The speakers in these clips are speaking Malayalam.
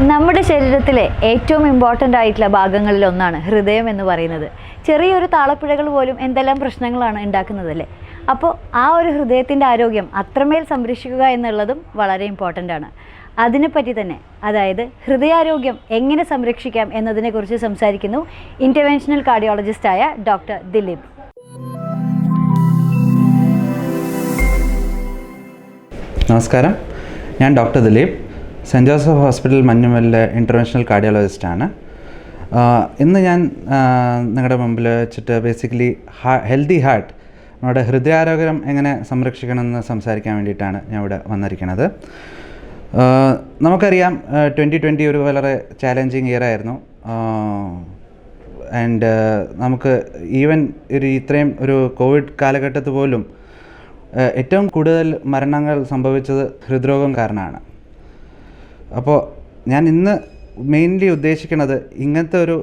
നമ്മുടെ ശരീരത്തിലെ ഏറ്റവും ഇമ്പോർട്ടൻ്റ് ആയിട്ടുള്ള ഭാഗങ്ങളിൽ ഒന്നാണ് ഹൃദയം എന്ന് പറയുന്നത്. ചെറിയൊരു താളപ്പിഴകൾ പോലും എന്തെല്ലാം പ്രശ്നങ്ങളാണ് ഉണ്ടാക്കുന്നതല്ലേ. അപ്പോൾ ആ ഒരു ഹൃദയത്തിൻ്റെ ആരോഗ്യം അത്രമേൽ സംരക്ഷിക്കുക എന്നുള്ളതും വളരെ ഇമ്പോർട്ടൻ്റ് ആണ്. അതിനെപ്പറ്റി തന്നെ, അതായത് ഹൃദയാരോഗ്യം എങ്ങനെ സംരക്ഷിക്കാം എന്നതിനെക്കുറിച്ച് സംസാരിക്കുന്നു ഇൻ്റർവെൻഷണൽ കാർഡിയോളജിസ്റ്റായ ഡോക്ടർ ദിലീപ്. നമസ്കാരം, ഞാൻ doctor Dileep, saint Joseph hospital മഞ്ഞുമലിലെ ഇൻ്റർവെൻഷണൽ കാർഡിയോളജിസ്റ്റാണ്. ഇന്ന് ഞാൻ നിങ്ങളുടെ മുമ്പിൽ വെച്ചിട്ട് ബേസിക്കലി ഹെൽത്തി ഹാർട്ട്, നമ്മുടെ ഹൃദയാരോഗ്യം എങ്ങനെ സംരക്ഷിക്കണമെന്ന് സംസാരിക്കാൻ വേണ്ടിയിട്ടാണ് ഞാൻ ഇവിടെ വന്നിരിക്കുന്നത്. നമുക്കറിയാം 2020 ഒരു വളരെ ചാലഞ്ചിങ് ഇയർ ആയിരുന്നു. ആൻഡ് നമുക്ക് ഈവൻ ഇത്രയും ഒരു കോവിഡ് കാലഘട്ടത്തിൽ പോലും ഏറ്റവും കൂടുതൽ മരണങ്ങൾ സംഭവിച്ചത് ഹൃദ്രോഗം കാരണമാണ്. അപ്പോൾ ഞാൻ ഇന്ന് മെയിൻലി ഉദ്ദേശിക്കുന്നത് ഇങ്ങനത്തെ ഒരു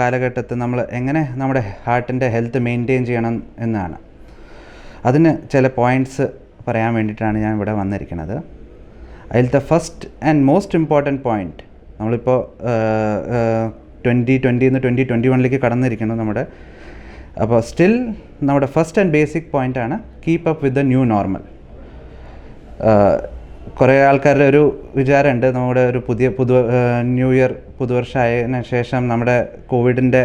കാലഘട്ടത്തിൽ നമ്മൾ എങ്ങനെ നമ്മുടെ ഹാർട്ടിൻ്റെ ഹെൽത്ത് മെയിൻറ്റെയിൻ ചെയ്യണം എന്നാണ്. അതിന് ചില പോയിൻറ്റ്സ് പറയാൻ വേണ്ടിയിട്ടാണ് ഞാൻ ഇവിടെ വന്നിരിക്കുന്നത്. അതിലത്തെ first and most important point, നമ്മളിപ്പോൾ 2020 നിന്ന് 2021 കടന്നിരിക്കുന്നു നമ്മുടെ. അപ്പോൾ സ്റ്റിൽ നമ്മുടെ ഫസ്റ്റ് ആൻഡ് ബേസിക് പോയിൻ്റാണ് keep up with the new normal. കുറേ ആൾക്കാരുടെ ഒരു വിചാരമുണ്ട്, നമ്മുടെ ഒരു ന്യൂ ഇയർ പുതുവർഷമായതിനു ശേഷം നമ്മുടെ കോവിഡിൻ്റെ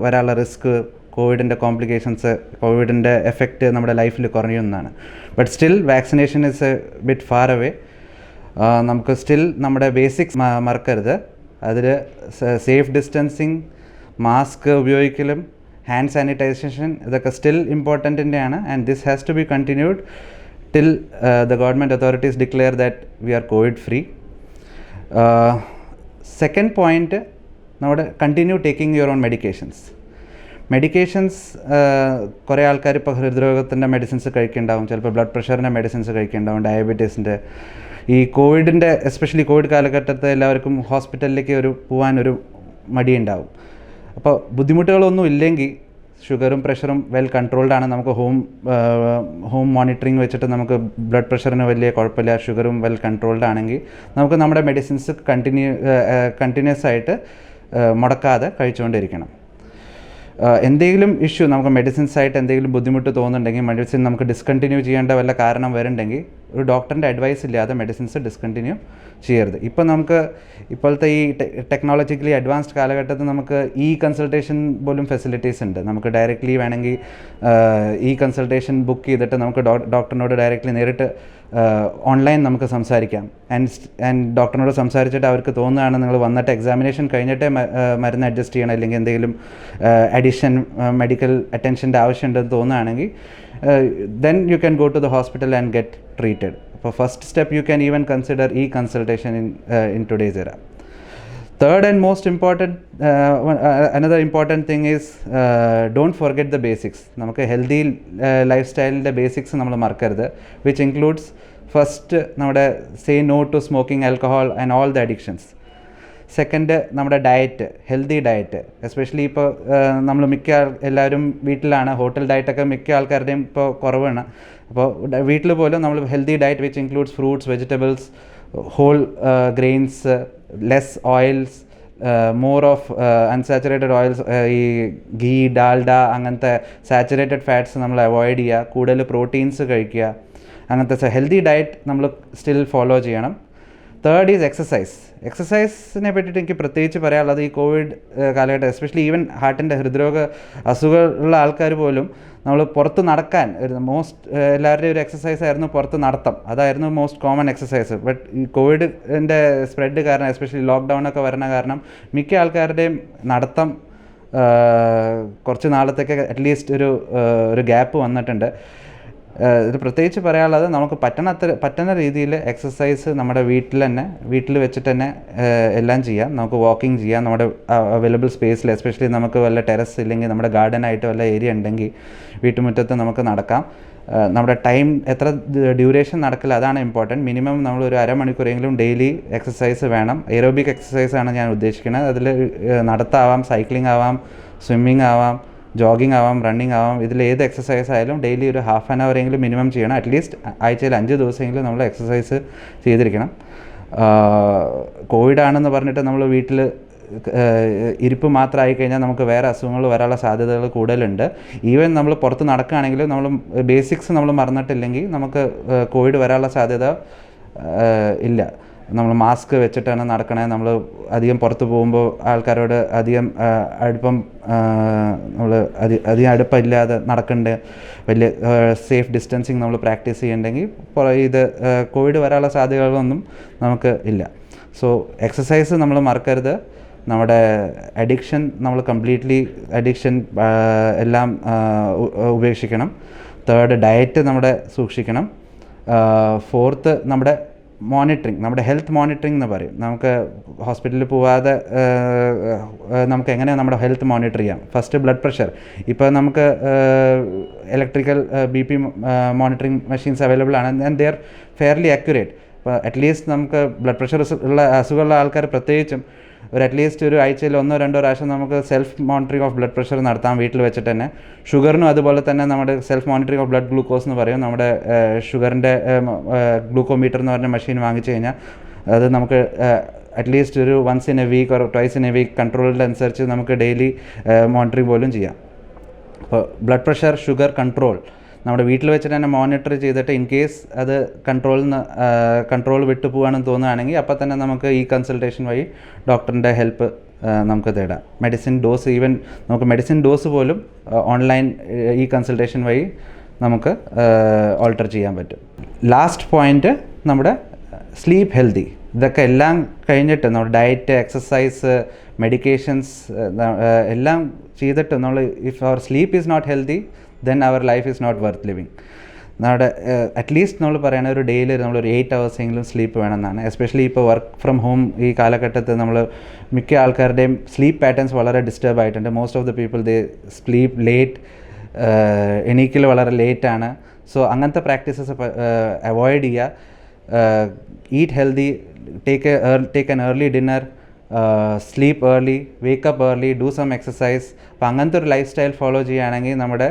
വരാനുള്ള റിസ്ക്, കോവിഡിൻ്റെ കോംപ്ലിക്കേഷൻസ്, കോവിഡിൻ്റെ എഫക്റ്റ് നമ്മുടെ ലൈഫിൽ കുറയുമെന്നാണ്. But still vaccination is a bit far away. നമുക്ക് സ്റ്റിൽ നമ്മുടെ ബേസിക്സ് മറക്കരുത്. അതിൽ സേഫ് ഡിസ്റ്റൻസിങ്, മാസ്ക് ഉപയോഗിക്കലും ഹാൻഡ് സാനിറ്റൈസേഷൻ, ഇതൊക്കെ സ്റ്റിൽ ഇമ്പോർട്ടൻ്റ് തന്നെയാണ്. And this has to be continued till the government authorities declare that we are COVID free. Second point, നമ്മുടെ continue taking your own medications. കുറേ ആൾക്കാർ ഇപ്പോൾ ഹൃദ്രോഗത്തിൻ്റെ മെഡിസിൻസ് കഴിക്കുന്നുണ്ടാവും, ചിലപ്പോൾ ബ്ലഡ് പ്രഷറിൻ്റെ മെഡിസിൻസ് കഴിക്കുന്നുണ്ടാവും, ഡയബറ്റീസിൻ്റെ. ഈ കോവിഡിൻ്റെ എസ്പെഷ്യലി കോവിഡ് കാലഘട്ടത്തിൽ എല്ലാവർക്കും ഹോസ്പിറ്റലിലേക്ക് പോകാനൊരു മടിയുണ്ടാവും. അപ്പോൾ ബുദ്ധിമുട്ടുകളൊന്നും ഇല്ലെങ്കിൽ ഷുഗറും പ്രഷറും വെൽ കൺട്രോൾഡ് ആണ്. നമുക്ക് ഹോം മോണിറ്ററിങ് വെച്ചിട്ട് നമുക്ക് ബ്ലഡ് പ്രഷറിന് വലിയ കുഴപ്പമില്ല, ഷുഗറും വെൽ കൺട്രോൾഡ് ആണെങ്കിൽ നമുക്ക് നമ്മുടെ മെഡിസിൻസ് കണ്ടിന്യൂസ് ആയിട്ട് മുടക്കാതെ കഴിച്ചുകൊണ്ടിരിക്കണം. എന്തെങ്കിലും ഇഷ്യൂ, നമുക്ക് മെഡിസിൻസ് ആയിട്ട് എന്തെങ്കിലും ബുദ്ധിമുട്ട് തോന്നുന്നുണ്ടെങ്കിൽ, മെഡിസിൻ നമുക്ക് ഡിസ്കണ്ടിന്യൂ ചെയ്യേണ്ട വല്ല കാരണം വരുന്നുണ്ടെങ്കിൽ ഒരു ഡോക്ടറിൻ്റെ അഡ്വൈസ് ഇല്ലാതെ മെഡിസിൻസ് ഡിസ്കണ്ടിന്യൂ ചെയ്യരുത്. ഇപ്പോൾ നമുക്ക് ഇപ്പോഴത്തെ ഈ ടെക്നോളജിക്കലി അഡ്വാൻസ്ഡ് കാലഘട്ടത്തിൽ നമുക്ക് കൺസൾട്ടേഷൻ പോലും ഫെസിലിറ്റീസ് ഉണ്ട്. നമുക്ക് ഡയറക്റ്റ്ലി വേണമെങ്കിൽ കൺസൾട്ടേഷൻ ബുക്ക് ചെയ്തിട്ട് നമുക്ക് ഡോക്ടറിനോട് ഡയറക്റ്റ്ലി നേരിട്ട് ഓൺലൈൻ നമുക്ക് സംസാരിക്കാം. ആൻഡ് ഡോക്ടറിനോട് സംസാരിച്ചിട്ട് അവർക്ക് തോന്നുകയാണ് നിങ്ങൾ വന്നിട്ട് എക്സാമിനേഷൻ കഴിഞ്ഞിട്ടേ മരുന്ന് അഡ്ജസ്റ്റ് ചെയ്യണം, അല്ലെങ്കിൽ എന്തെങ്കിലും അഡീഷൻ മെഡിക്കൽ അറ്റൻഷൻ്റെ ആവശ്യമുണ്ടെന്ന് തോന്നുകയാണെങ്കിൽ then you can go to the hospital and get treated. For first step you can even consider e-consultation in today's era. Third and most important, another important thing is don't forget the basics. നമുക്ക് ഹെൽത്തി ലൈഫ് സ്റ്റൈലിൻ്റെ ബേസിക്സ് നമ്മൾ മറക്കരുത്, which includes first നമ്മുടെ say no to smoking, alcohol and all the addictions. Second, നമ്മുടെ ഡയറ്റ്, ഹെൽത്തി ഡയറ്റ്. എസ്പെഷ്യലി ഇപ്പോൾ നമ്മൾ എല്ലാവരും വീട്ടിലാണ്, ഹോട്ടൽ ഡയറ്റൊക്കെ മിക്ക ആൾക്കാരുടെയും ഇപ്പോൾ കുറവാണ്. അപ്പോൾ വീട്ടിൽ പോലും നമ്മൾ healthy diet which includes fruits, vegetables, whole grains, less oils, more of unsaturated oils, ഈ ഗീ, ഡാൽഡ അങ്ങനത്തെ സാച്ചുറേറ്റഡ് ഫാറ്റ്സ് നമ്മൾ അവോയ്ഡ് ചെയ്യുക, കൂടുതൽ പ്രോട്ടീൻസ് കഴിക്കുക. അങ്ങനത്തെ ഹെൽത്തി ഡയറ്റ് നമ്മൾ സ്റ്റിൽ ഫോളോ ചെയ്യണം. Third is exercise. എക്സസൈസിനെ പറ്റിയിട്ട് എനിക്ക് പ്രത്യേകിച്ച് പറയാനുള്ളത്, ഈ കോവിഡ് കാലഘട്ടം എസ്പെഷ്യലി ഈവൻ ഹാർട്ടിൻ്റെ ഹൃദ്രോഗ അസുഖമുള്ള ആൾക്കാർ പോലും നമ്മൾ പുറത്ത് നടക്കാൻ എല്ലാവരുടെയും ഒരു എക്സസൈസ് ആയിരുന്നു പുറത്ത് നടത്തം. അതായിരുന്നു മോസ്റ്റ് കോമൺ എക്സസൈസ്. ബട്ട് ഈ കോവിഡിൻ്റെ സ്പ്രെഡ് കാരണം, എസ്പെഷ്യലി ലോക്ക്ഡൗണൊക്കെ വരുന്ന കാരണം മിക്ക ആൾക്കാരുടെയും നടത്തം കുറച്ച് നാളത്തേക്ക് അറ്റ്ലീസ്റ്റ് ഒരു ഗ്യാപ്പ് വന്നിട്ടുണ്ട്. ഇത് പ്രത്യേകിച്ച് പറയാനുള്ളത്, നമുക്ക് പറ്റുന്ന രീതിയിൽ എക്സസൈസ് നമ്മുടെ വീട്ടിൽ വെച്ചിട്ട് തന്നെ എല്ലാം ചെയ്യാം. നമുക്ക് വാക്കിംഗ് ചെയ്യാം നമ്മുടെ അവൈലബിൾ സ്പേസിൽ. എസ്പെഷ്യലി നമുക്ക് വല്ല ടെറസ് ഇല്ലെങ്കിൽ നമ്മുടെ ഗാർഡനായിട്ട് വല്ല ഏരിയ ഉണ്ടെങ്കിൽ വീട്ടുമുറ്റത്ത് നമുക്ക് നടക്കാം. നമ്മുടെ ടൈം എത്ര ഡ്യൂറേഷൻ നടക്കില്ല, അതാണ് ഇമ്പോർട്ടൻറ്റ്. മിനിമം നമ്മൾ ഒരു അരമണിക്കൂറെങ്കിലും ഡെയിലി എക്സസൈസ് വേണം. എയറോബിക് എക്സസൈസാണ് ഞാൻ ഉദ്ദേശിക്കുന്നത്. അതിൽ നടത്താവാം, സൈക്ലിംഗ് ആവാം, സ്വിമ്മിങ് ആവാം, ജോഗിങ് ആവാം, റണ്ണിങ് ആവാം. ഇതിൽ ഏത് എക്സസൈസ് ആയാലും ഡെയിലി ഒരു ഹാഫ് ആൻ അവർ എങ്കിലും മിനിമം ചെയ്യണം. അറ്റ്ലീസ്റ്റ് ആഴ്ചയിൽ 5 ദിവസമെങ്കിലും നമ്മൾ എക്സസൈസ് ചെയ്തിരിക്കണം. കോവിഡാണെന്ന് പറഞ്ഞിട്ട് നമ്മൾ വീട്ടിൽ ഇരിപ്പ് മാത്രമായി കഴിഞ്ഞാൽ നമുക്ക് വേറെ അസുഖങ്ങൾ വരാനുള്ള സാധ്യതകൾ കൂടുതലുണ്ട്. ഈവൻ നമ്മൾ പുറത്ത് നടക്കുകയാണെങ്കിലും നമ്മൾ ബേസിക്സ് നമ്മൾ മറന്നിട്ടില്ലെങ്കിൽ നമുക്ക് കോവിഡ് വരാനുള്ള സാധ്യത ഇല്ല. നമ്മൾ മാസ്ക് വെച്ചിട്ടാണ് നടക്കണേ, നമ്മൾ അധികം പുറത്ത് പോകുമ്പോൾ ആൾക്കാരോട് അധികം അടുപ്പം നമ്മൾ അധികം അടുപ്പമില്ലാതെ നടക്കണ്ടേ, വലിയ സേഫ് ഡിസ്റ്റൻസിങ് നമ്മൾ പ്രാക്ടീസ് ചെയ്യണമെങ്കിൽ ഇത് കോവിഡ് വരാനുള്ള സാധ്യതകളൊന്നും നമുക്ക് ഇല്ല. സോ എക്സസൈസ് നമ്മൾ മറക്കരുത്. നമ്മുടെ അഡിക്ഷൻ നമ്മൾ കംപ്ലീറ്റ്ലി എല്ലാം ഉപേക്ഷിക്കണം. തേർഡ്, ഡയറ്റ് നമ്മുടെ സൂക്ഷിക്കണം. ഫോർത്ത്, നമ്മുടെ ഹെൽത്ത് മോണിറ്ററിംഗ് എന്ന് പറയും. നമുക്ക് ഹോസ്പിറ്റലിൽ പോവാതെ നമുക്ക് എങ്ങനെ നമ്മുടെ ഹെൽത്ത് മോണിറ്റർ ചെയ്യാം. First, blood pressure. ഇപ്പോൾ നമുക്ക് electrical BP monitoring machines available ആണ്, and they are fairly accurate. ഇപ്പോൾ അറ്റ്ലീസ്റ്റ് നമുക്ക് ബ്ലഡ് പ്രഷർ ഉള്ള അസുഖമുള്ള ആൾക്കാർ പ്രത്യേകിച്ചും അറ്റ്ലീസ്റ്റ് ഒരു ആഴ്ചയിൽ 1-2 പ്രാവശ്യം നമുക്ക് self monitoring of blood pressure നടത്താം വീട്ടിൽ വെച്ചിട്ട് തന്നെ. ഷുഗറിനും അതുപോലെ തന്നെ നമ്മുടെ self monitoring of blood glucose എന്ന് പറയും. നമ്മുടെ ഷുഗറിൻ്റെ ഗ്ലൂക്കോമീറ്റർ എന്ന് പറഞ്ഞ മെഷീൻ വാങ്ങിച്ചു കഴിഞ്ഞാൽ അത് നമുക്ക് അറ്റ്ലീസ്റ്റ് ഒരു once in a week or twice in a week കൺട്രോളിൻ്റെ അനുസരിച്ച് നമുക്ക് ഡെയിലി മോണിറ്ററിംഗ് പോലും ചെയ്യാം. അപ്പോൾ ബ്ലഡ് പ്രഷർ, ഷുഗർ കൺട്രോൾ നമ്മുടെ വീട്ടിൽ വെച്ചിട്ട് തന്നെ മോണിറ്റർ ചെയ്തിട്ട് ഇൻ കേസ് അത് കൺട്രോൾ വിട്ടു പോകാണെന്ന് തോന്നുകയാണെങ്കിൽ അപ്പോൾ തന്നെ നമുക്ക് ഈ കൺസൾട്ടേഷൻ വഴി ഡോക്ടറിൻ്റെ ഹെൽപ്പ് നമുക്ക് തേടാം. മെഡിസിൻ ഡോസ്, ഈവൻ നമുക്ക് മെഡിസിൻ ഡോസ് പോലും ഓൺലൈൻ ഈ കൺസൾട്ടേഷൻ വഴി നമുക്ക് ഓൾട്ടർ ചെയ്യാൻ പറ്റും. ലാസ്റ്റ് പോയിൻ്റ്, നമ്മുടെ സ്ലീപ്പ് ഹെൽത്തി. ഇതൊക്കെ എല്ലാം കഴിഞ്ഞിട്ട് നമ്മൾ ഡയറ്റ്, എക്സസൈസ്, മെഡിക്കേഷൻസ് എല്ലാം ചെയ്തിട്ട് നമ്മൾ if our sleep is not healthy then our life is not worth living. നമ്മുടെ അറ്റ്ലീസ്റ്റ് നമ്മൾ പറയുന്ന ഒരു ഡെയിലി നമ്മളൊരു 8 hours എങ്കിലും സ്ലീപ്പ് വേണമെന്നാണ്. എസ്പെഷ്യലി ഇപ്പോൾ വർക്ക് ഫ്രം ഹോം ഈ കാലഘട്ടത്തിൽ നമ്മൾ മിക്ക ആൾക്കാരുടെയും സ്ലീപ്പ് പാറ്റേൺസ് വളരെ ഡിസ്റ്റർബ് ആയിട്ടുണ്ട്. Most of the people they sleep late, എണീക്കൽ വളരെ ലേറ്റാണ്. സോ അങ്ങനത്തെ പ്രാക്ടീസസ് അവോയ്ഡ് ചെയ്യുക. Eat healthy, take an early dinner, sleep early, wake up early, do some exercise. അപ്പോൾ അങ്ങനത്തെ ഒരു ലൈഫ് സ്റ്റൈൽ ഫോളോ ചെയ്യുകയാണെങ്കിൽ നമ്മുടെ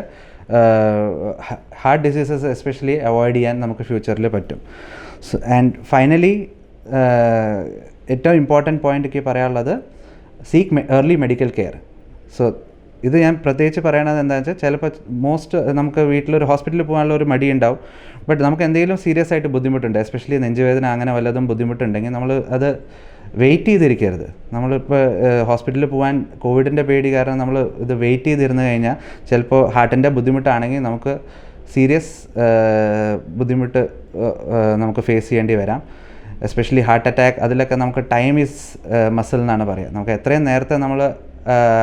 ഹാർട്ട് ഡിസീസസ് എസ്പെഷ്യലി അവോയ്ഡ് ചെയ്യാൻ നമുക്ക് ഫ്യൂച്ചറിൽ പറ്റും. ആൻഡ് ഫൈനലി ഏറ്റവും ഇമ്പോർട്ടൻറ്റ് പോയിൻ്റ് എനിക്ക് പറയാനുള്ളത്, seek early medical care. So ഇത് ഞാൻ പ്രത്യേകിച്ച് പറയണത് എന്താണെന്ന് വെച്ചാൽ ചിലപ്പോൾ നമുക്ക് വീട്ടിലൊരു ഹോസ്പിറ്റലിൽ പോകാനുള്ള ഒരു മടി ഉണ്ടാവും. ബട്ട് നമുക്ക് എന്തെങ്കിലും സീരിയസ് ആയിട്ട് ബുദ്ധിമുട്ടുണ്ട്, എസ്പെഷ്യലി നെഞ്ചുവേദന അങ്ങനെ വല്ലതും ബുദ്ധിമുട്ടുണ്ടെങ്കിൽ നമ്മൾ അത് വെയിറ്റ് ചെയ്തിരിക്കരുത്. നമ്മളിപ്പോൾ ഹോസ്പിറ്റലിൽ പോകാൻ കോവിഡിൻ്റെ പേടി കാരണം നമ്മൾ ഇത് വെയിറ്റ് ചെയ്തിരുന്നു കഴിഞ്ഞാൽ ചിലപ്പോൾ ഹാർട്ടിൻ്റെ ബുദ്ധിമുട്ടാണെങ്കിൽ നമുക്ക് സീരിയസ് ബുദ്ധിമുട്ട് നമുക്ക് ഫേസ് ചെയ്യേണ്ടി വരാം. എസ്പെഷ്യലി ഹാർട്ട് അറ്റാക്ക്, അതിലൊക്കെ നമുക്ക് ടൈം ഈസ് മസിൽ എന്നാണ് പറയുക. നമുക്ക് എത്രയും നേരത്തെ നമ്മൾ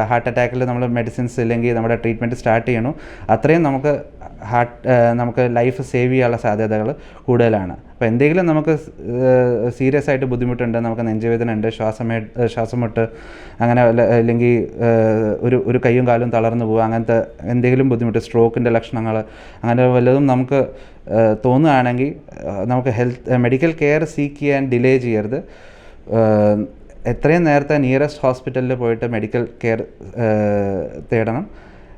ഹാർട്ട് അറ്റാക്കിൽ നമ്മൾ മെഡിസിൻസ് ഇല്ലെങ്കിൽ നമ്മുടെ ട്രീറ്റ്മെൻറ്റ് സ്റ്റാർട്ട് ചെയ്യണം, അത്രയും നമുക്ക് ലൈഫ് സേവ് ചെയ്യാനുള്ള സാധ്യതകൾ കൂടുതലാണ്. അപ്പോൾ എന്തെങ്കിലും നമുക്ക് സീരിയസ് ആയിട്ട് ബുദ്ധിമുട്ടുണ്ട്, നമുക്ക് നെഞ്ചുവേദന ഉണ്ട്, ശ്വാസമുട്ട് അങ്ങനെ അല്ലെങ്കിൽ ഒരു കൈയും കാലും തളർന്നു പോകുക, അങ്ങനത്തെ എന്തെങ്കിലും ബുദ്ധിമുട്ട്, സ്ട്രോക്കിൻ്റെ ലക്ഷണങ്ങൾ അങ്ങനെ വല്ലതും നമുക്ക് തോന്നുകയാണെങ്കിൽ നമുക്ക് മെഡിക്കൽ കെയർ സീക്ക് ചെയ്യാൻ ഡിലേ ചെയ്യരുത്. എത്രയും നേരത്തെ നിയറസ്റ്റ് ഹോസ്പിറ്റലിൽ പോയിട്ട് മെഡിക്കൽ കെയർ തേടണം.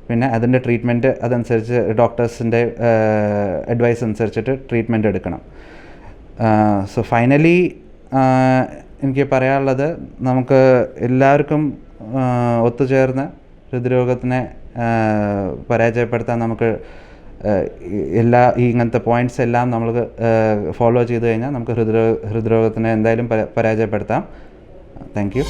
പിന്നെ അതിൻ്റെ ട്രീറ്റ്മെൻറ്റ് അതനുസരിച്ച് ഡോക്ടേഴ്സിൻ്റെ അഡ്വൈസ് അനുസരിച്ചിട്ട് ട്രീറ്റ്മെൻറ്റ് എടുക്കണം. സോ ഫൈനലി എനിക്ക് പറയാനുള്ളത്, നമുക്ക് എല്ലാവർക്കും ഒത്തുചേർന്ന് ഹൃദ്രോഗത്തിനെ പരാജയപ്പെടുത്താൻ നമുക്ക് ഇങ്ങനത്തെ പോയിൻറ്റ്സ് എല്ലാം നമ്മൾ ഫോളോ ചെയ്ത് കഴിഞ്ഞാൽ നമുക്ക് ഹൃദ്രോഗത്തിനെ എന്തായാലും പരാജയപ്പെടുത്താം. Thank you.